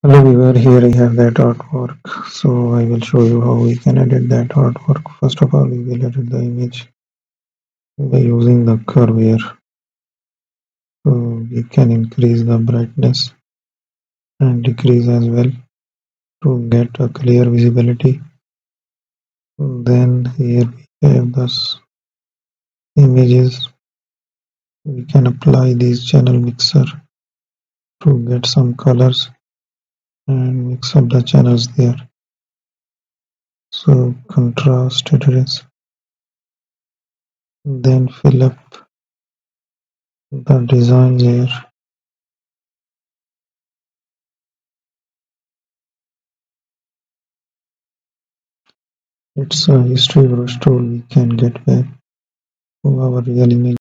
Hello viewer, here I have that artwork. So I will show you how we can edit that artwork. First of all, we will edit the image by using the curve here. So we can increase the brightness and decrease as well to get a clear visibility. Then here we have this images. We can apply this channel mixer to get some colors and mix up the channels there. So contrast it is. Then fill up the design layer. It's a history brush tool we can get back to our real image.